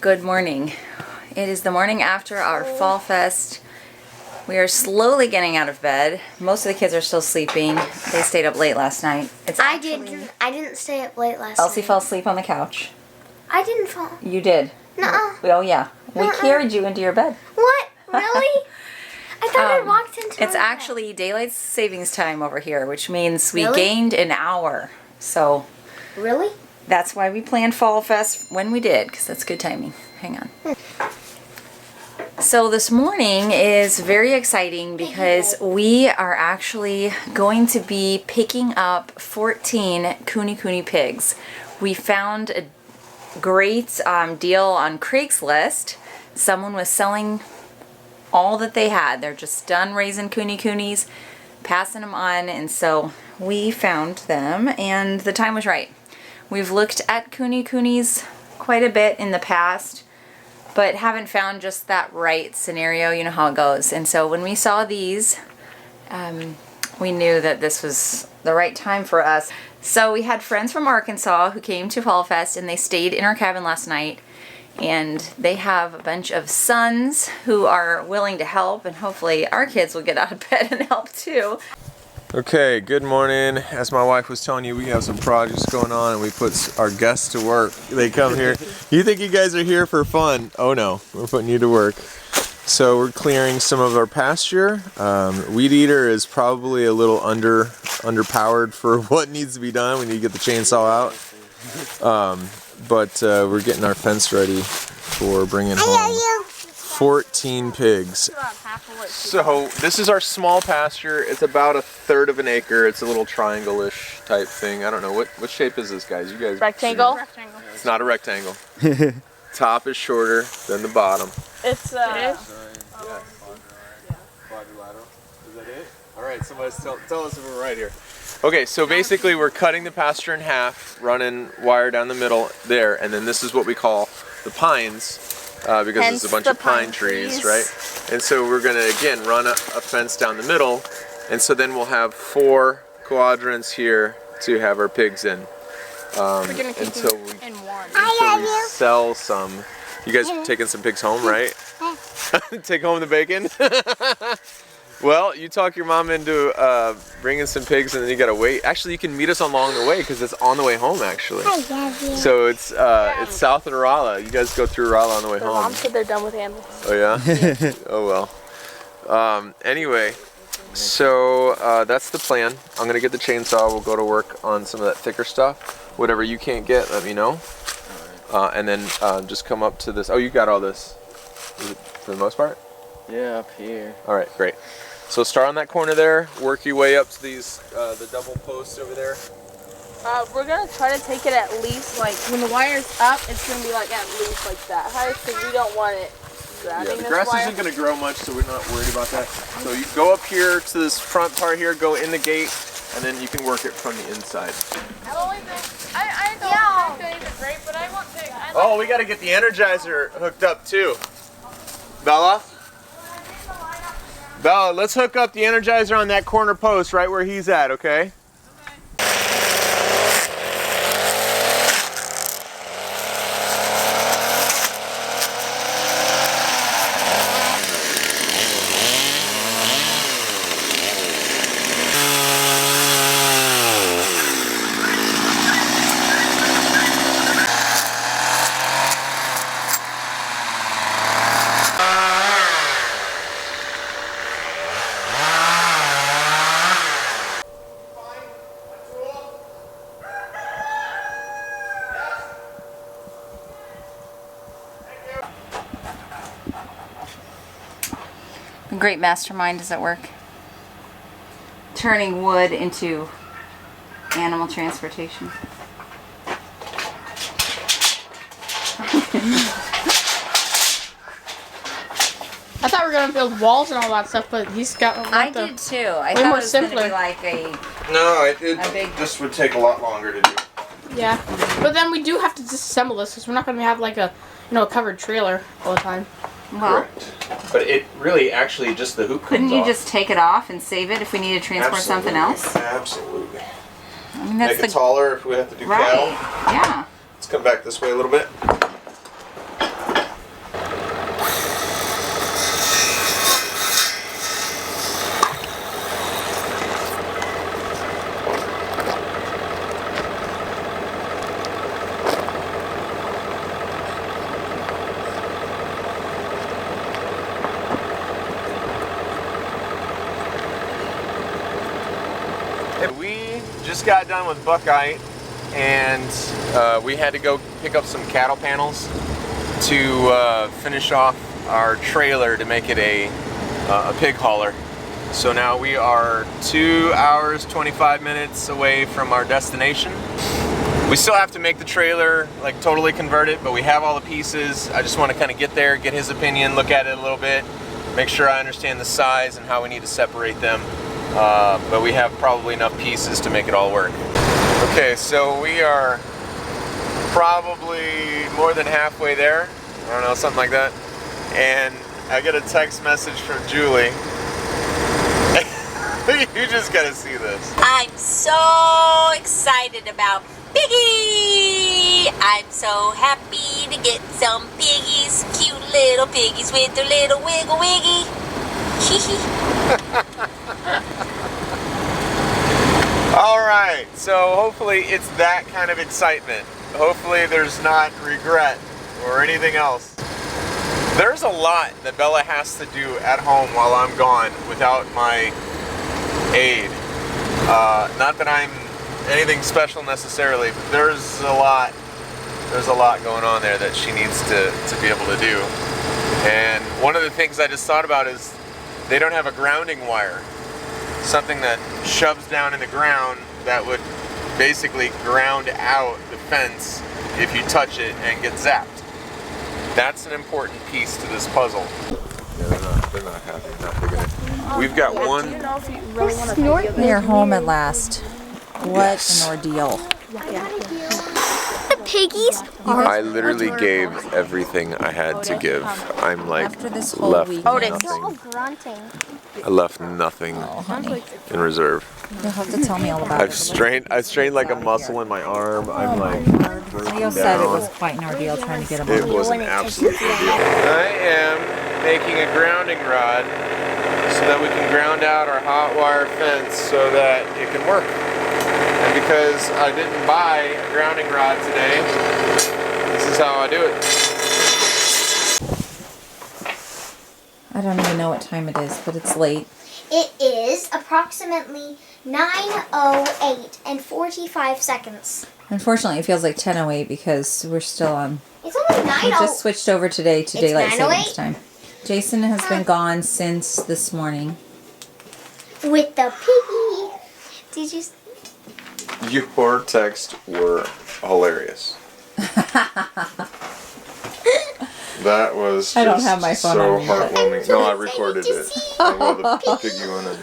Good morning. It is the morning after our fall fest. We are slowly getting out of bed. Most of the kids are still sleeping. They stayed up late last night. I didn't stay up late last night. Elsie fell asleep on the couch. I didn't fall. You did. Nuh-uh. Oh yeah. We carried you into your bed. What? Really? I thought I walked into It's my actually daylight savings time over here, which means we Really? gained an hour. So bed. Really? that's why we planned Fall Fest when we did, because that's good timing. Hang on. So this morning is very exciting because we are actually going to be picking up 14 Kunekune pigs. We found a great deal on Craigslist. Someone was selling all that they had. They're just done raising Kunekunes, passing them on, and so we found them and the time was right. We've looked at Kunekunes quite a bit in the past, but haven't found just that right scenario. You know how it goes. And so when we saw these, we knew that this was the right time for us. So we had friends from Arkansas who came to Fall Fest and they stayed in our cabin last night. And they have a bunch of sons who are willing to help, and hopefully our kids will get out of bed and help too. Okay, good morning. As my wife was telling you, we have some projects going on and we put our guests to work. They come here. You think you guys are here for fun? Oh no, we're putting you to work. So we're clearing some of our pasture. Weed eater is probably a little underpowered for what needs to be done. We need to get the chainsaw out. But we're getting our fence ready for bringing home 14 pigs. So this is our small pasture. It's about 1/3 of an acre. It's a little triangle-ish type thing. I don't know, what shape is this, guys? You guys? Rectangle? Rectangle. It's not a rectangle. Top is shorter than the bottom. It's It is? Quadrilateral. Is that it? All right, somebody tell us if we're right here. Okay, so basically we're cutting the pasture in half, running wire down the middle there, and then this is what we call the pines, because Hence it's a bunch the of pine pine trees, trees. right? And so we're gonna, again, run a fence down the middle, and so then we'll have 4 quadrants here to have our pigs in. Until we sell some. You guys taking some pigs home, right? Take home the bacon? Well, you talk your mom into bringing some pigs, and then you gotta wait. Actually, you can meet us along the way because it's on the way home. Actually, I love you. so it's south of Rolla. You guys go through Rolla on the way home. Mom said they're done with animals. Oh yeah. Oh well. Anyway, so that's the plan. I'm gonna get the chainsaw. We'll go to work on some of that thicker stuff. Whatever you can't get, let me know. And then just come up to this. Oh, you got all this. Is it for the most part? Yeah, up here. All right, great. So start on that corner there, work your way up to these, the double posts over there. We're gonna try to take it at least, like, when the wire's up, it's gonna be like at least like that high, because we don't want it grabbing The grass isn't gonna grow much, so we're not worried about that. So you go up here to this front part here, go in the gate, and then you can work it from the inside. I don't think it's great, but I want to. Oh, we gotta get the Energizer hooked up too. Bella? Bella, let's hook up the Energizer on that corner post right where he's at, okay? A great mastermind is at work. Turning wood into animal transportation. I thought we were gonna build walls and all that stuff, but he's got. I did too. I Way thought more it was simpler. gonna be like a No, big- this would take a lot longer to do. Yeah, but then we do have to disassemble this because we're not gonna have like a, a covered trailer all the time. well. Correct. But it really actually just the hoop Couldn't comes you off. just take it off and save it if we need to transport something else? Absolutely. I mean, that's Make it taller if we have to do cattle. Yeah. Let's come back this way a little bit. just got done with Buckeye, and we had to go pick up some cattle panels to finish off our trailer to make it a pig hauler. So now we are 2 hours 25 minutes away from our destination. We still have to make the trailer, like totally convert it, but we have all the pieces. I just want to kind of get there, get his opinion, look at it a little bit, make sure I understand the size and how we need to separate them. But we have probably enough pieces to make it all work. Okay, so we are probably more than halfway there. I don't know, something like that. And I get a text message from Julie. You just gotta see this. I'm so excited about Piggy! I'm so happy to get some piggies, cute little piggies with their little wiggle wiggy. Alright, so hopefully it's that kind of excitement. Hopefully there's not regret or anything else. There's a lot that Bella has to do at home while I'm gone without my aid. Not that I'm anything special necessarily, but there's a lot going on there that she needs to be able to do. And one of the things I just thought about is they don't have a grounding wire, something that shoves down in the ground that would basically ground out the fence if you touch it and get zapped. That's an important piece to this puzzle. Yeah, they're not happy. Not big enough. We've got one. Do you know if you really want to We are home at last. What an ordeal. The piggies are I literally gave everything I had to give. I'm like After this whole left week. all nothing. grunting. I left nothing in reserve. You'll have to tell me all about I've it. strained like a muscle in my arm. I'm like broken Leo said it was down. quite an ordeal trying to get him It on. was an absolute ordeal. I am making a grounding rod so that we can ground out our hot wire fence so that it can work. And because I didn't buy a grounding rod today, this is how I do it. I don't even know what time it is, but it's late. It is approximately 9:08 and 45 seconds. Unfortunately, it feels like 10:08 because we're still on. It's only We 9:08. just switched over today to It's daylight 9:08? savings time. Jason has been gone since this morning. With the piggy. Did you? Your texts were hilarious. That was I don't just have my phone so on me, but- heartwarming. No, I recorded it. I know the piggy one, and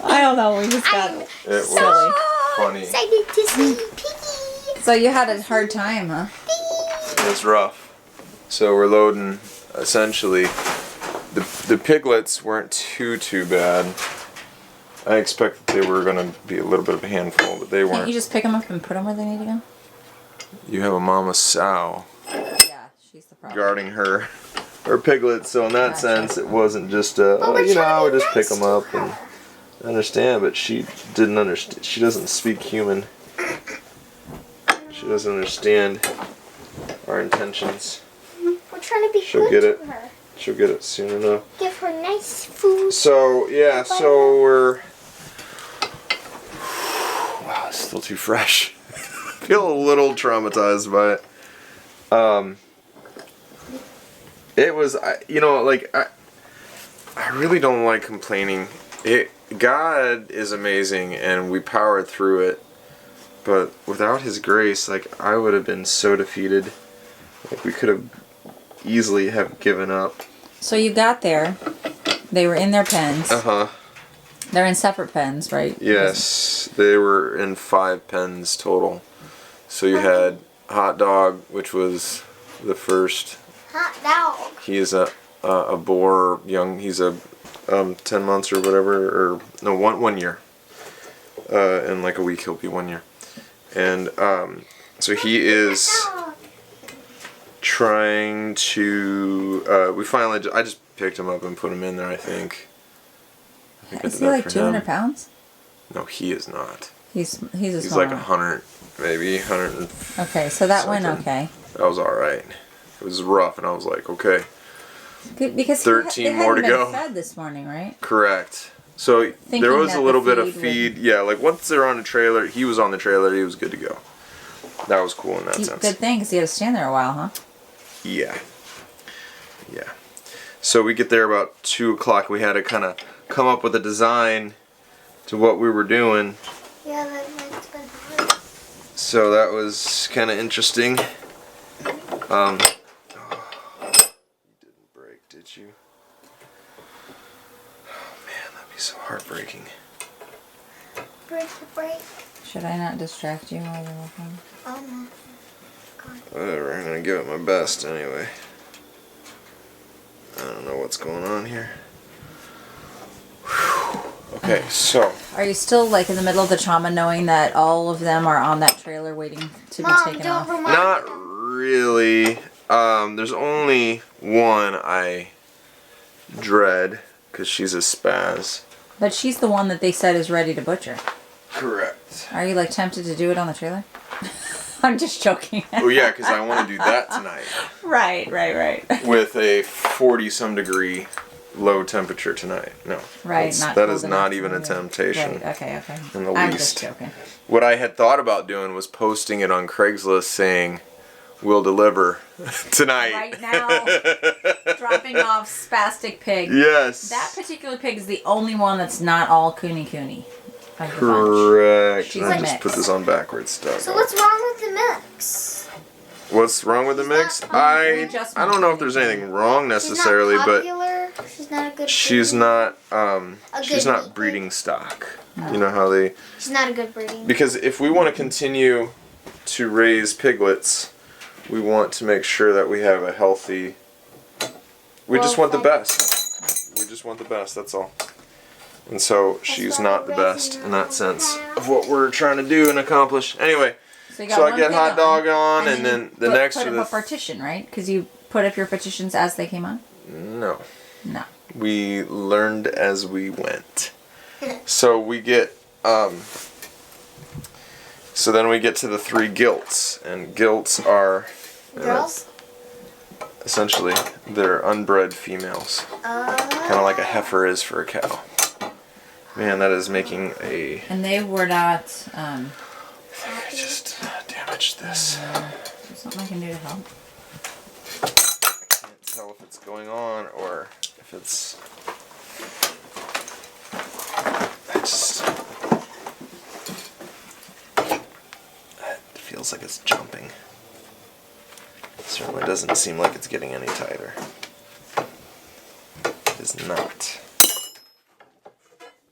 I don't know. We just got it was silly. funny. Excited to see piggy. So you had a hard time, huh? It was rough. So we're loading essentially. The piglets weren't too bad. I expected they were gonna be a little bit of a handful, but they Can't weren't. you just pick them up and put them where they need to go? You have a mama sow Yeah, she's the problem. guarding her piglets, so in that Gotcha. sense, it wasn't just I would just pick them up and understand. But she didn't understand. She doesn't speak human. She doesn't understand our intentions. We're trying to be She'll good get to it. her. She'll get it soon enough. Give her nice food. So yeah, so we're. Wow, it's still too fresh. I feel a little traumatized by it. It was, I really don't like complaining. God is amazing, and we powered through it. But without His grace, I would have been so defeated. We could have easily have given up. So you got there. They were in their pens. Uh-huh. They're in separate pens, right? Yes, they were in 5 pens total. So you had Hot Dog, which was the first. Hot dog. He is a boar, young. He's a 10 months or whatever, or no, one year. In like a week, he'll be 1 year. And so he is trying to. I just picked him up and put him in there. I think I Is did he that like for 200 him. pounds? No, he is not. He's a He's small like one. 100, maybe 100. Okay, so that went something. okay. That was all right. It was rough, and I was like, okay, Good, because 13 they more to hadn't been go. fed this morning, right? correct. So there was that a little the bit of feed feed. Yeah, like once they're on the trailer, he was on the trailer, he was good to go. That was cool in that sense. Good thing, because he had to stand there a while, huh? Yeah. Yeah. So we get there about 2 o'clock. We had to kind of come up with a design to what we were doing. Yeah, that might's been hard. So that was kind of interesting. You didn't break, did you? Oh man, that'd be so heartbreaking. Break the break. Should I not distract you while you're looking? Oh no. Whatever, I'm gonna give it my best anyway. I don't know what's going on here. Whew. Okay, so. Are you still like in the middle of the trauma knowing that all of them are on that trailer waiting to be Mom, taken don't off? remind Not me. really. There's only one I dread because she's a spaz. But she's the one that they said is ready to butcher. Correct. Are you like tempted to do it on the trailer? I'm just joking. Oh yeah, because I want to do that tonight. Right. With a 40-some degree low temperature tonight. No. Right, That cold is enough not to even do a it. temptation. Right, okay. In the I'm least. just joking. What I had thought about doing was posting it on Craigslist saying, "We'll deliver tonight." Right now, dropping off spastic pig. Yes. That particular pig is the only one that's not all Kunekune. Correct. She's I a just mix. put this on backwards stuff. So what's wrong with the mix? What's wrong with the mix? not- I just don't know if there's anything wrong necessarily, she's not but popular. She's not a good she's breed. not good she's not meat breeding stock. You know how they She's not a good breeding. because if we want to continue to raise piglets, we want to make sure that we have a healthy. We just want the best. We just want the best. That's all. And so she's not the best in that sense of what we're trying to do and accomplish. Anyway, you so I one get pig hot dog on, and then the next put to up the a partition, right? Because you put up your partitions as they came on. no. No. We learned as we went. So we get so then we get to the 3 gilts, and gilts are Girls? essentially they're unbred females. Kind of like a heifer is for a cow. Man, that is making a And they were not. I just damaged this. There's something I can do to help. Can't tell if it's going on or if it's it feels like it's jumping. It certainly doesn't seem like it's getting any tighter. It is not.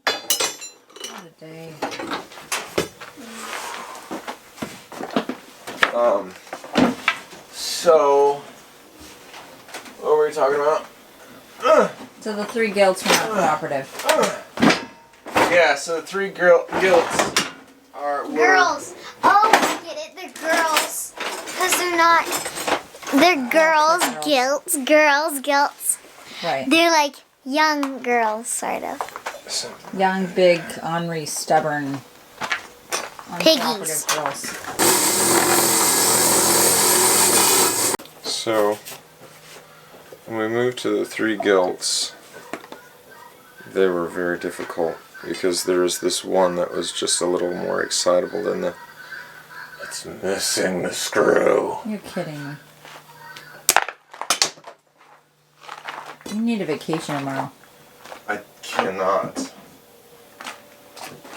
What a day. So what were we talking about? So the 3 gilts were not cooperative. Yeah, so the 3 gilts were Girls. Oh, I get it. They're girls. Because they're not. They're girls. girls. Gilts. Right. They're like young girls, sort of. Young, big, ornery, stubborn, Piggies. uncooperative girls. So when we moved to the 3 gilts, they were very difficult because there was this one that was just a little more excitable than the. It's missing the screw. You're kidding me. You need a vacation tomorrow. I cannot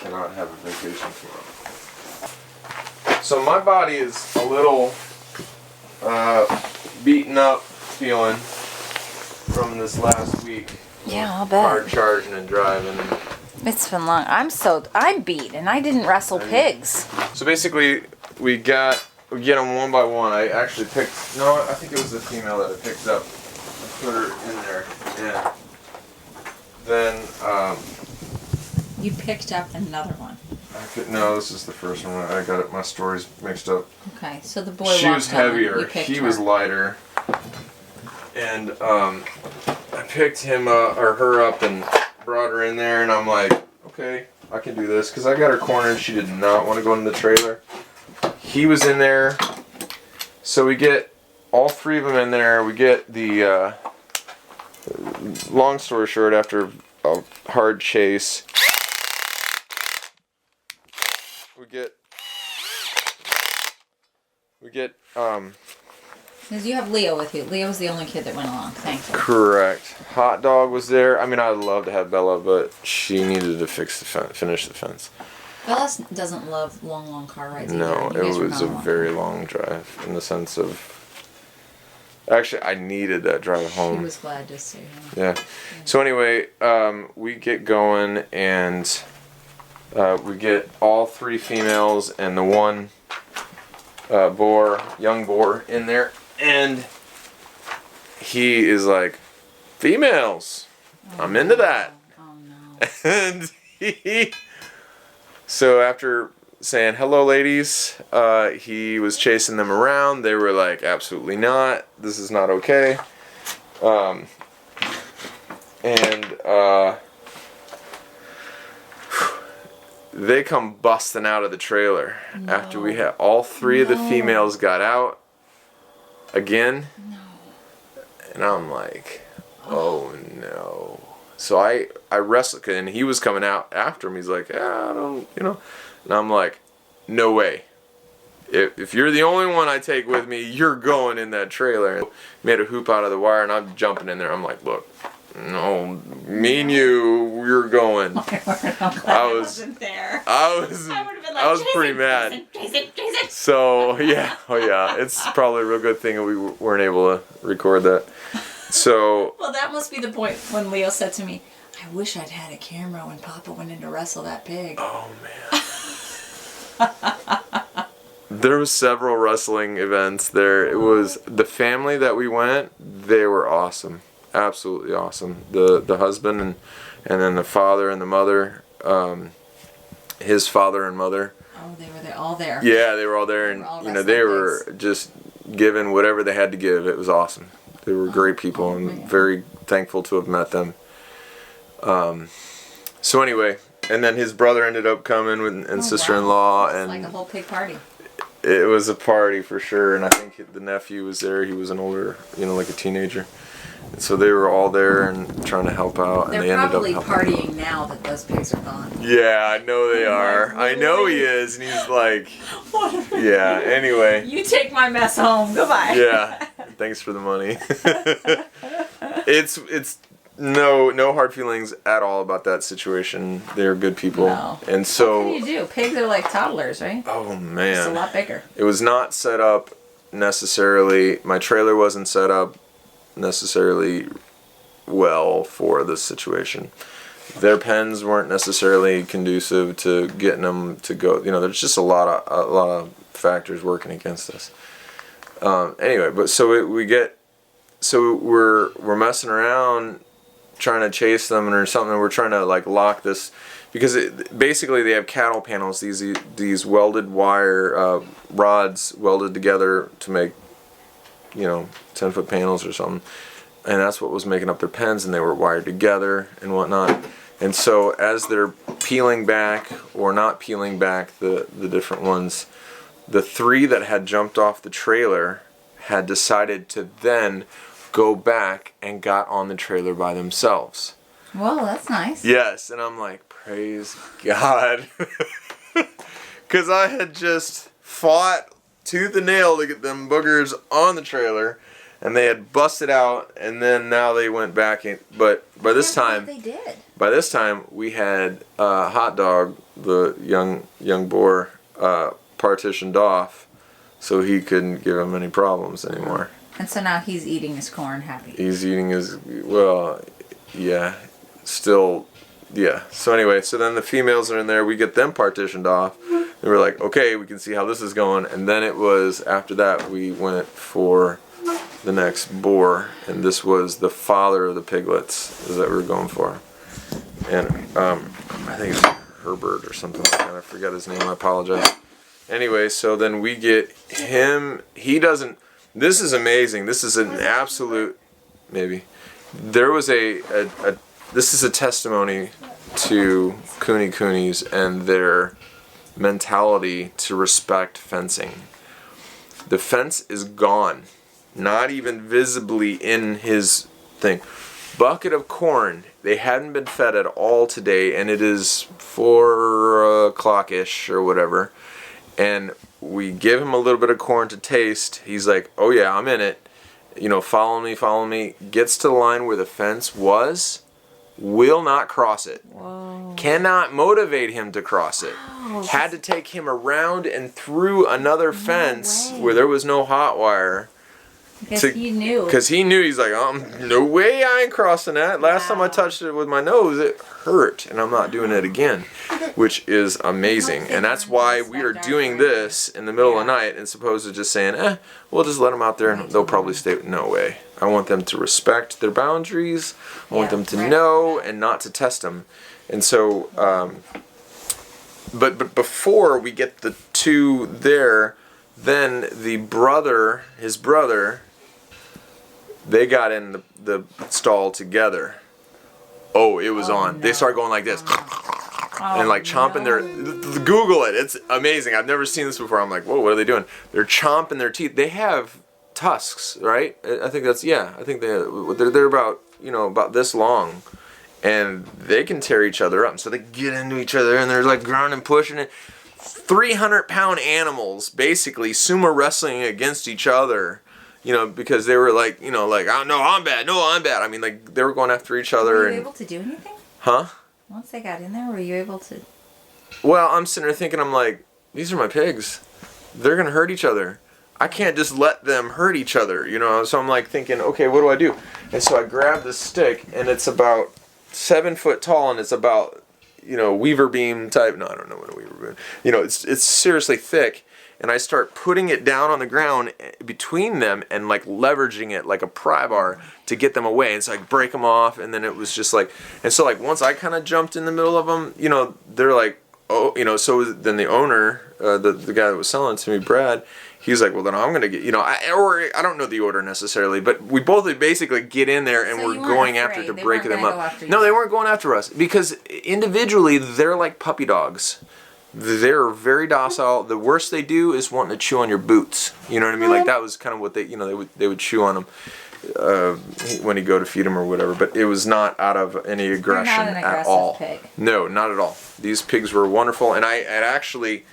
have a vacation tomorrow. So my body is a little beaten up feeling from this last week. Yeah, I'll Hard bet. charging and driving. It's been long. I'm beat, and I didn't wrestle pigs. So basically, we get them one by one. I actually picked. No, I think it was the female that I picked up. I put her in there. Yeah. Then You picked up another one. no, this is the first one. I got it. My stories mixed up. Okay, so the boy She was walked on, heavier. you picked He her. was lighter. And I picked him or her up and brought her in there, and I'm like, okay, I can do this because I got her cornered. She did not want to go in the trailer. He was in there, so we get all 3 of them in there. We get the long story short, after a hard chase. We get Because you have Leo with you. Leo was the only kid that went along, thankfully. correct. Hot dog was there. I mean, I'd love to have Bella, but she needed to finish the fence. Bella doesn't love long car rides either. No, You it guys were was not a along. very long drive in the sense of. Actually, I needed that drive home. She was glad to see him. Yeah. So anyway, we get going and we get all 3 females and the one young boar in there, and he is like, females. I'm into that. Oh no. And so after saying hello ladies, he was chasing them around. They were like, absolutely not, this is not okay. They come busting out of the trailer after we had all 3 of the females got out again. And I'm like, oh no. So I wrestled, and he was coming out after him. He's like, yeah, I don't, and I'm like, no way. If you're the only one I take with me, you're going in that trailer. And made a hoop out of the wire, and I'm jumping in there. I'm like, look, no, me and you're going. I wasn't there. I was pretty mad. Jason. So yeah, it's probably a real good thing that we weren't able to record that. So. Well, that must be the point when Leo said to me, I wish I'd had a camera when Papa went in to wrestle that pig. Oh man. There was several wrestling events there. It was the family that we went, they were awesome. Absolutely awesome. The husband and then the father and the mother, his father and mother. Oh, they were all there. Yeah, they were all there, and they were just giving whatever they had to give. It was awesome. They were great people, and very thankful to have met them. So anyway, and then his brother ended up coming and sister-in-law, and like a whole pig party. It was a party for sure, and I think the nephew was there. He was an older, like a teenager. And so they were all there and trying to help out, and they ended up probably helping partying out. now that those pigs are gone. Yeah, I know they are. I know he is, and he's like, yeah. Anyway. You take my mess home. Goodbye. Yeah. Thanks for the money. It's no hard feelings at all about that situation. They're good people, and so. What can you do? Pigs are like toddlers, right? Oh man. It's a lot bigger. It was not set up necessarily. My trailer wasn't set up necessarily well for this situation. Their pens weren't necessarily conducive to getting them to go. There's just a lot of factors working against us. Anyway, but so we're messing around trying to chase them or something. We're trying to lock this because basically they have cattle panels. These welded wire rods welded together to make 10-foot panels or something, and that's what was making up their pens, and they were wired together and whatnot. And so as they're peeling back or not peeling back the different ones, the 3 that had jumped off the trailer had decided to then go back and got on the trailer by themselves. Well, that's nice. Yes, and I'm like, praise God. Because I had just fought tooth and nail to get them boogers on the trailer, and they had busted out, and then now they went back in. But by this time, they did. By this time, we had Hot Dog, the young boar, partitioned off, so he couldn't give him any problems anymore. And so now he's eating his corn happy. He's eating his, still, yeah. So anyway, so then the females are in there. We get them partitioned off. And we're like, okay, we can see how this is going. And then it was, after that, we went for the next boar. And this was the father of the piglets that we were going for. And I think it's Herbert or something like that. I forgot his name. I apologize. Anyway, so then we get him. He doesn't. This is amazing. This is an absolute, maybe. There was this is a testimony to Kunekunes and their mentality to respect fencing. The fence is gone. Not even visibly in his thing. bucket of corn. They hadn't been fed at all today, and it is 4 o'clock-ish or whatever. And we give him a little bit of corn to taste. He's like, oh yeah, I'm in it. You know, follow me. Gets to the line where the fence was, will not cross it. Whoa. Cannot motivate him to cross it. Had to take him around and through another fence where there was no hot wire. Because he knew. Because he knew. He's like, no way I ain't crossing that. Last time I touched it with my nose, it hurt. And I'm not doing it again. Which is amazing. And that's why we are doing this in the middle of the night as opposed to just saying, we'll just let them out there and they'll probably stay. No way. I want them to respect their boundaries. I want them to know and not to test them. And so, but before we get the two there, then his brother, they got in the stall together. Oh, it was on. No. They started going like this. And like chomping their, Google it, it's amazing. I've never seen this before. I'm like, whoa, what are they doing? They're chomping their teeth. They have tusks, right? I think that's, I think they're about, about this long. And they can tear each other up. And so they get into each other and they're like grinding, pushing it. 300-pound animals basically sumo wrestling against each other, because they were like, oh, no, I'm bad. I mean, like, they were going after each other. Were you able to do anything? Huh? Once they got in there, were you able to? Well, I'm sitting there thinking, I'm like, these are my pigs. They're going to hurt each other. I can't just let them hurt each other, So I'm like thinking, okay, what do I do? And so I grabbed this stick, and it's about 7 foot tall, and it's about, weaver beam type. No, I don't know what a weaver beam. It's seriously thick. And I start putting it down on the ground between them and like leveraging it like a pry bar to get them away. And so I break them off, and then it was just like, and so like once I kind of jumped in the middle of them, they're like, oh, so then the owner, the guy that was selling it to me, Brad, he's like, well, then I'm gonna get, I don't know the order necessarily, but we both basically get in there and we're going after to break them up. No, they weren't going after us because individually they're like puppy dogs. They're very docile. The worst they do is wanting to chew on your boots. You know what I mean? Like that was kind of what they, they would chew on them when you go to feed them or whatever. But it was not out of any aggression at all. Pig. No, not at all. These pigs were wonderful, and I actually,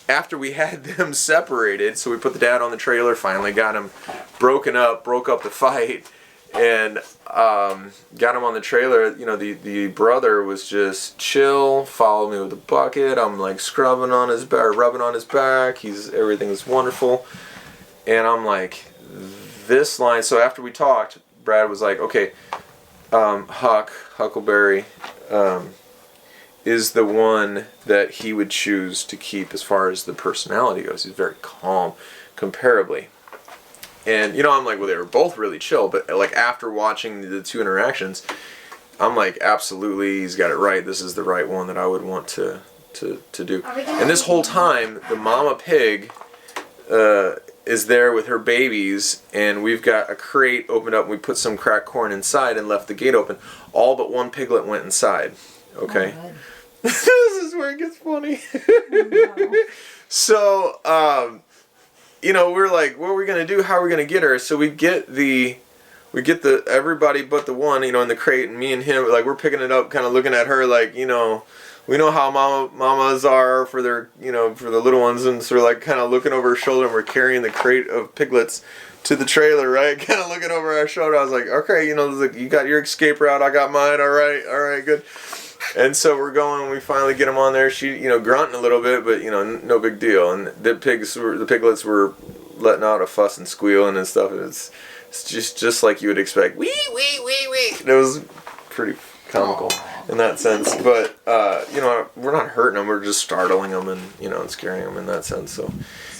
after we had them separated, so we put the dad on the trailer, finally got him broke up the fight, and got him on the trailer. The brother was just chill, followed me with a bucket. I'm like scrubbing on his back, rubbing on his back. Everything was wonderful, and I'm like, this line. So after we talked, Brad was like, okay, Huckleberry, is the one that he would choose to keep as far as the personality goes. He's very calm, comparably. And, I'm like, well, they were both really chill, but, like, after watching the two interactions, I'm like, absolutely, he's got it right. This is the right one that I would want to do. And this whole time, the mama pig is there with her babies, and we've got a crate opened up, and we put some cracked corn inside and left the gate open. All but one piglet went inside. Okay? Oh, this is where it gets funny. Oh, no. So, we're like, what are we gonna do? How are we gonna get her? So we get the everybody but the one, in the crate, and me and him, like, we're picking it up, kind of looking at her, like, we know how mamas are for their, for the little ones, and so we're like kind of looking over her shoulder, and we're carrying the crate of piglets to the trailer, right? Kind of looking over our shoulder. I was like, okay, you got your escape route, I got mine. All right, good. And so we're going, we finally get them on there. She, grunting a little bit, but, no big deal. And the piglets were letting out a fuss and squealing and stuff. It's just like you would expect. Wee, wee, wee, wee. It was pretty comical in that sense. But, we're not hurting them. We're just startling them and, and scaring them in that sense. So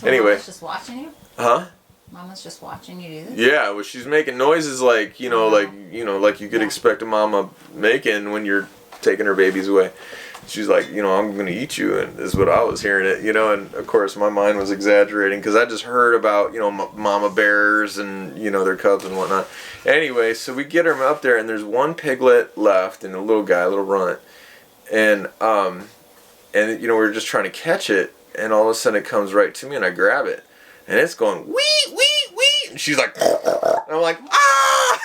anyway. Mama's just watching you? Huh? Mama's just watching you do this? Yeah, well, she's making noises like, like you could expect a mama making when you're taking her babies away. She's like, I'm gonna eat you, and is what I was hearing it, and of course my mind was exaggerating because I just heard about, mama bears and, their cubs and whatnot. Anyway, so we get her up there, and there's one piglet left and a little runt, and we're just trying to catch it, and all of a sudden it comes right to me, and I grab it, and it's going wee wee wee, and she's like, and I'm like, ah.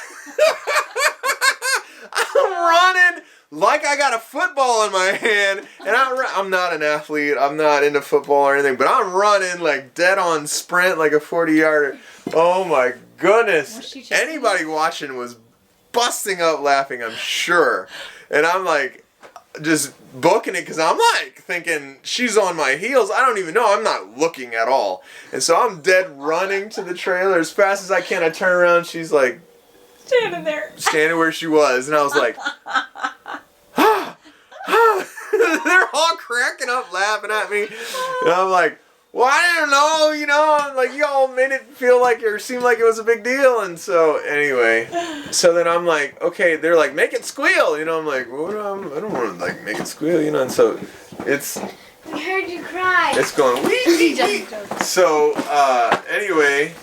running like I got a football in my hand, and I'm not an athlete. I'm not into football or anything, but I'm running like dead on sprint, like a 40-yarder. Oh my goodness! Anybody watching was busting up laughing, I'm sure. And I'm like, just booking it because I'm like thinking she's on my heels. I don't even know. I'm not looking at all. And so I'm dead running to the trailer as fast as I can. I turn around. She's like Standing there. Standing where she was. And I was like, they're all cracking up laughing at me. And I'm like, well, I didn't know, you know, like y'all made it feel like it seemed like it was a big deal. And so anyway, so then I'm like, okay, they're like, make it squeal, you know. I'm like, well, I don't want to like make it squeal, you know. And so it's, I heard you cry. it's going wee, wee, wee. So anyway,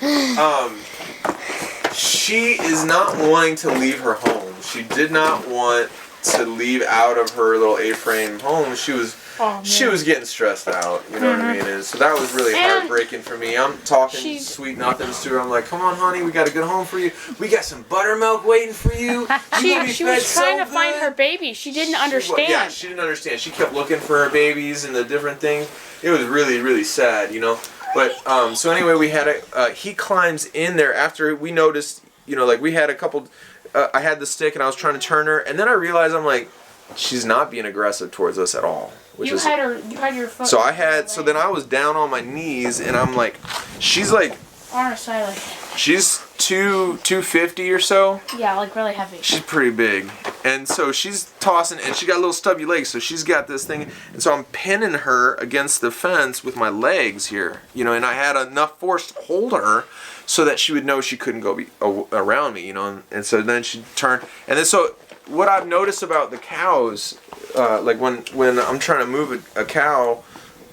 she is not wanting to leave her home. She did not want to leave out of her little A-frame home. She was getting stressed out, you know what I mean? And so that was really heartbreaking for me. I'm talking sweet nothings to her. I'm like, come on, honey, we got a good home for you. We got some buttermilk waiting for you. She was trying to find her baby. She didn't understand. She didn't understand. She kept looking for her babies and the different things. It was really, really sad, you know? But, so anyway, we had he climbs in there after we noticed, you know, like we had a couple, I had the stick and I was trying to turn her, and then I realized, I'm like, she's not being aggressive towards us at all. You had your foot. So then I was down on my knees and I'm like, she's like, on her side, like. She's 250 or so. Yeah, like really heavy. She's pretty big. And so she's tossing, and she got little stubby legs, so she's got this thing. And so I'm pinning her against the fence with my legs here, you know, and I had enough force to hold her so that she would know she couldn't go around me, you know. And so then she turned, and then so what I've noticed about the cows, like when I'm trying to move a cow,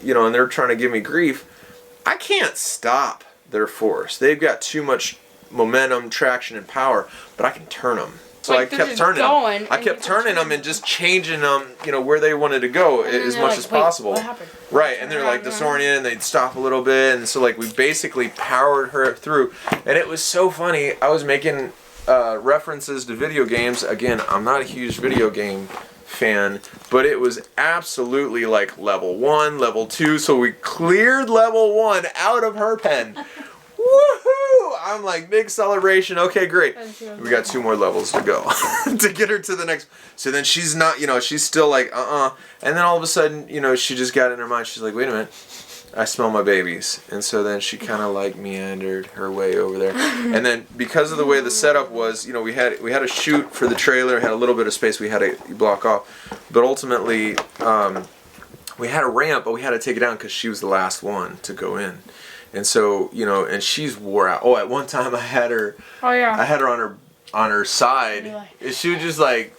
you know, and they're trying to give me grief, I can't stop their force. They've got too much momentum, traction, and power, but I can turn them. So like I kept turning them. I kept turning them and just changing them, you know, where they wanted to go as much as possible. What happened? Right, and they're like disoriented, and they'd stop a little bit, and so like we basically powered her through, and it was so funny. I was making references to video games. Again, I'm not a huge video game fan, but it was absolutely like level 1, level 2, so we cleared level 1 out of her pen. Woohoo! I'm like, big celebration. Okay, great. We got 2 more levels to go to get her to the next. So then she's not, you know, she's still like, and then all of a sudden, you know, she just got in her mind. She's like, wait a minute, I smell my babies. And so then she kind of like meandered her way over there. And then because of the way the setup was, you know, we had a chute for the trailer, had a little bit of space we had to block off. But ultimately, we had a ramp, but we had to take it down because she was the last one to go in. And so, you know, and she's wore out. Oh, at one time I had her. Oh yeah. I had her on her side. And she was just like,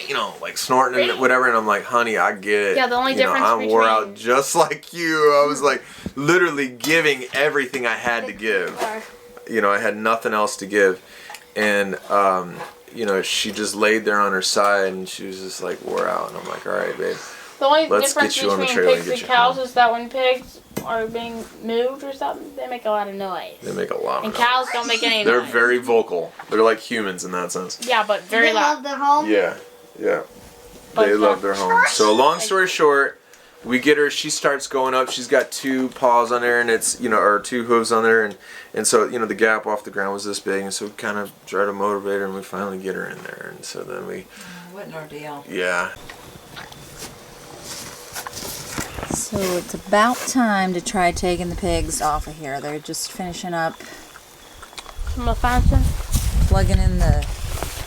you know, like snorting and whatever. And I'm like, honey, I get it. Yeah, the only difference I wore out just like you. I was like literally giving everything I had to give. You know, I had nothing else to give. And, you know, she just laid there on her side and she was just like wore out. And I'm like, all right, babe. The only difference between pigs and cows is that when pigs are being moved or something, they make a lot of noise. They make a lot of noise. And cows don't make any noise. They're very vocal. They're like humans in that sense. Yeah, but very loud. They love their home? Yeah. They love their home. So long story short, we get her, she starts going up. She's got 2 paws on there, and it's, you know, or 2 hooves on there, and so, you know, the gap off the ground was this big, and so we kind of try to motivate her, and we finally get her in there, and so then we... what an ordeal. Yeah. So it's about time to try taking the pigs off of here. They're just finishing up. Some fencing. Plugging in the...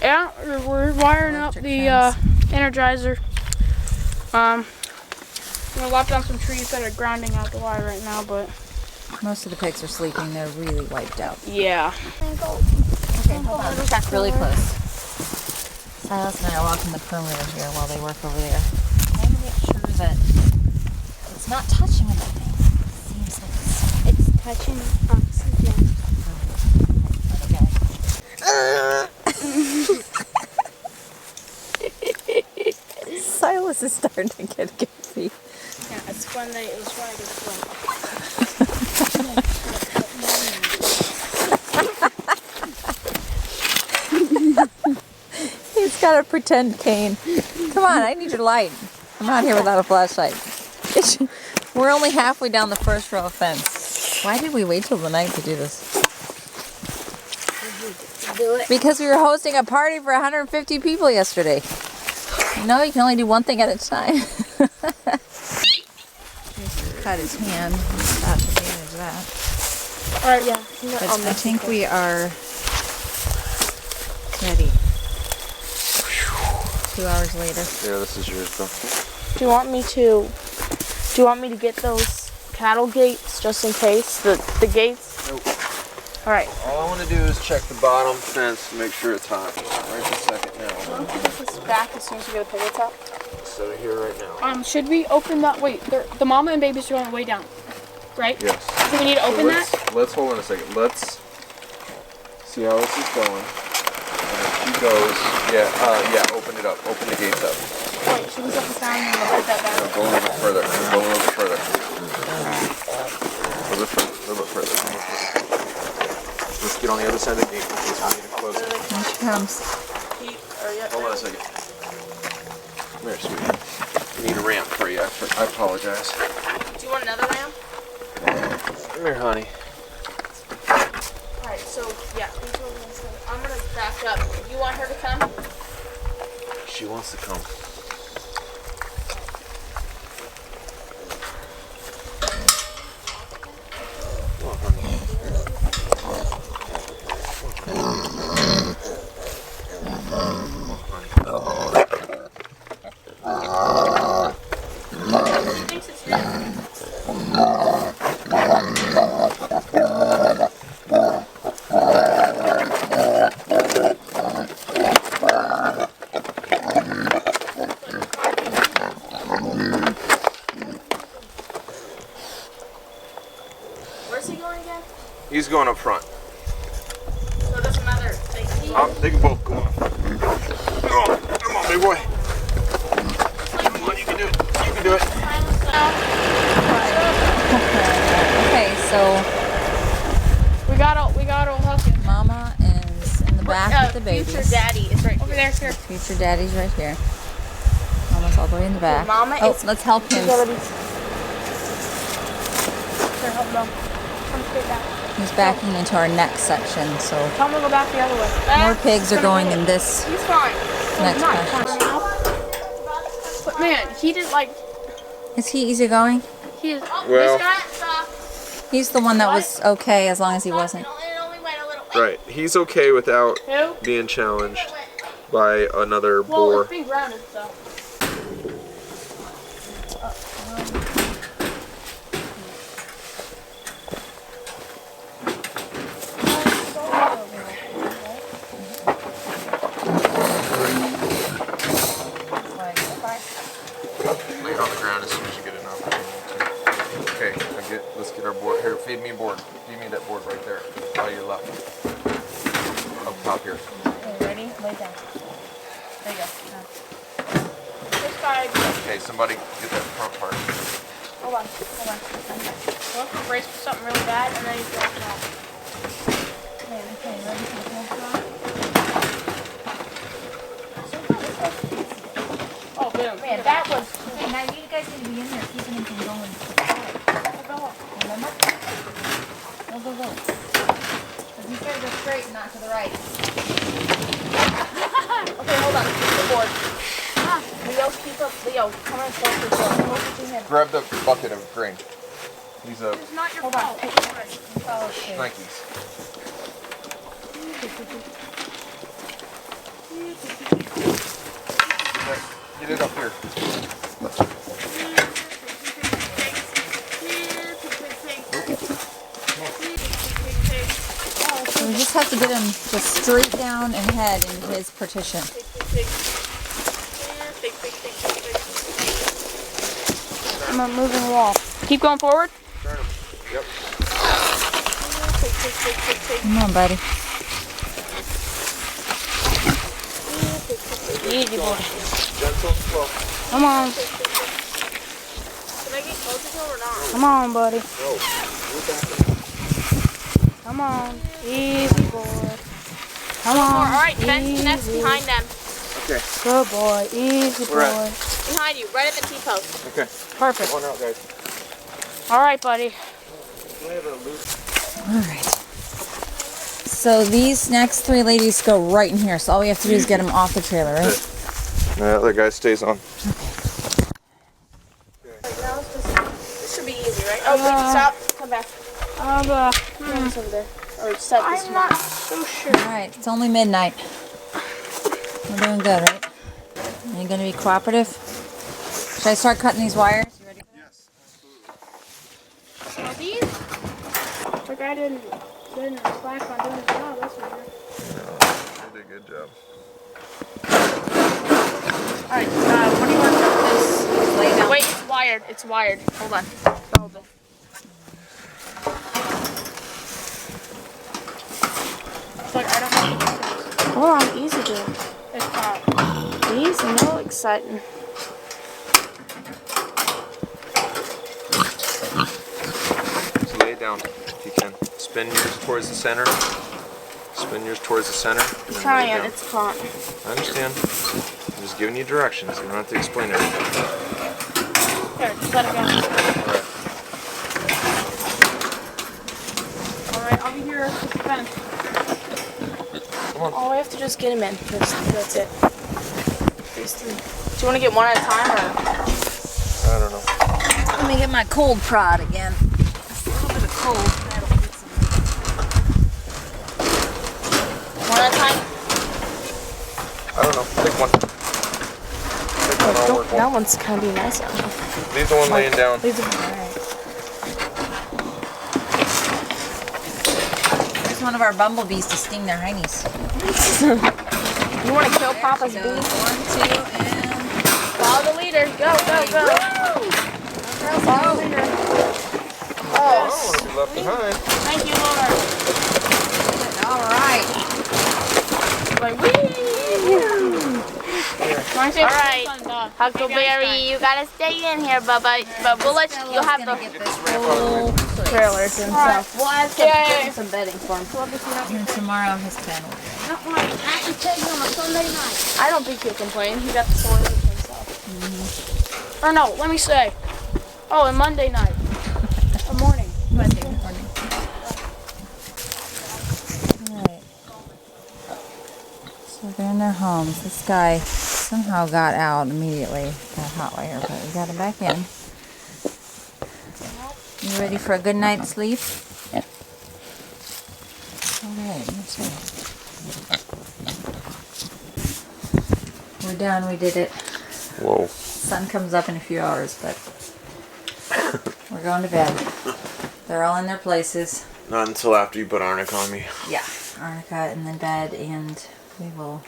Yeah, we're wiring up the energizer. I'm gonna lop down some trees that are grounding out the wire right now, but... most of the pigs are sleeping. They're really wiped out. Yeah. Okay, hold on. Back really close. Silas and I are walking the perimeter here while they work over there. Trying to make sure that it's not touching anything. Seems like it's touching oxygen. Silas is starting to get goofy. Yeah, it's when it was when I get He's got got a pretend cane. Come on, I need your light. I'm out here without a flashlight. We're only halfway down the first row of fence. Why did we wait till the night to do this? Do it. Because we were hosting a party for 150 people yesterday. No, you can only do one thing at a time. Cut his hand. That's the advantage of that. Alright, yeah. But I think we are ready. 2 hours later. Yeah, this is yours, though. Do you want me to get those cattle gates just in case? The gates? Nope. Alright. All I want to do is check the bottom fence to make sure it's hot. Right this second now. Do you want to put this back as soon as you get a pivot top? Set it here right now. Should we open that? Wait, the mama and babies are going way down, right? Yes. So we need to open that? Let's hold on a second. Let's see how this is going. And if she goes, yeah, open it up. Open the gates up. Wait, should we set this down and we'll put that back? No, go a little bit further. Go a little bit further. A little bit further. Let's get on the other side of the gate in case we need to close it. Here she comes. Hold on a second. Come here, sweetie. We need a ramp for you. I apologize. Do you want another ramp? Come here, honey. Alright, so yeah, I'm gonna back up. You want her to come? She wants to come. Come on, honey. She thinks it's you. Where's he going again? He's going up front. So it doesn't matter. They can both go up. Come on, big boy. Come on, you can do it. You can do it. Okay, so We gotta help you. Mama is in the back with the babies. Future daddy is right over there, sir. Future daddy's right here. Mama's all the way in the back. Mama oh, is- let's help him. Here, help him. Come straight back. He's backing into our next section, so Tell him to go back the other way. more pigs are going in this He's fine. next Not pasture. But man, he did like Is he easygoing? he is. Well- This guy. He's the one that was okay as long as he wasn't. It only went a little. Right. He's okay without Who? being challenged by another Well, boar. it's being grounded, so. Lay it on the ground as soon as you get enough. Okay, let's get our board. Here, feed me board. Feed me that board right there. By your left. Up top here. Okay, ready? Lay down. There you go. This guy. Okay, somebody get that front part. Hold on. Well, he braced for something really bad, and then he's going off. Okay, ready for the whole shot? Oh, boom. Man, that was. Now you guys need to be in there keeping him from going. Remember? Go. Because he's got to go straight and not to the right. Okay, hold on. Keep the board. Leo, keep up. Leo, come on closer to him. Grab the bucket of grain. These are It's not your Hold on. fault. Nikes. Get it up here. So we just have to get him just straight down and head into his partition. I'm a moving wall. Keep going forward. Turn them. Yep. Come on, buddy. Easy boy. Gentle and slow. Come on. Can I get closer to him or not? Come on, buddy. No. We're back. Come on. Easy boy. Come on. Alright, fence Easy. next behind them. Okay. Good boy. Easy boy. We're at- Behind you, right at the T-post. Okay. Perfect. Come on out, guys. All right, buddy. Alright. So these next 3 ladies go right in here. So all we have to do is get them off the trailer, right? The other guy stays on. This should be easy, right? Oh, wait, stop. Come back. It's over there. Or set this I'm not so sure. Alright, it's only midnight. We're doing good, right? Are you gonna be cooperative? Should I start cutting these wires? You ready? Yes, Are these? The guy didn't slack on doing his job. That's for sure. You did a good job. All right. What do you want to do with this? Lay down. Wait, it's wired. It's wired. Hold on. Hold it. It's like I don't know. Oh, I'm easy to. It's not easy. No exciting. So lay it down if you can. Spin yours towards the center. Spin yours towards the center. And then lay it Trying. down. It's fun. I understand. I'm just giving you directions. You don't have to explain everything. Here, just let it go. Alright. All right, I'll be here with the fence. Come on. Oh, we have to just get him in. That's it. These 3. Do you want to get one at a time or? I don't know. Let me get my cold prod again. It's a little bit of cold. One at a time? I don't know. Pick one. Pick one. I'll work That one. one's kind of be nice. Leave the one laying down. These are Here's one of our bumblebees to sting their heinies. You want to kill Papa's Goes bee? 1, 2, and Follow the leader. Go, go, go. Follow the leader. I don't want to be left behind. Thank you, Lord. alright. Like, wee! All right. Huckleberry, you gotta stay in here, Bubba. But we'll let you. You'll have gonna the. get this whole trailers and stuff. Well, I have Some bedding for him. and tomorrow his pen will be. I don't think he'll complain. He got the toilet himself. Or no, let me say. Oh, and Monday night. Or morning. Monday morning. Alright. So they're in their homes. This guy somehow got out immediately. Got hot wire, but we got him back in. You ready for a good night's sleep? Yep. Alright, let's see. We're done, we did it. Whoa. Sun comes up in a few hours, but we're going to bed. They're all in their places. Not until after you put arnica on me. Yeah, arnica in the bed, and we will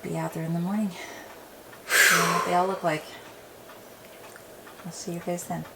be out there in the morning. See what they all look like. I'll see you guys then.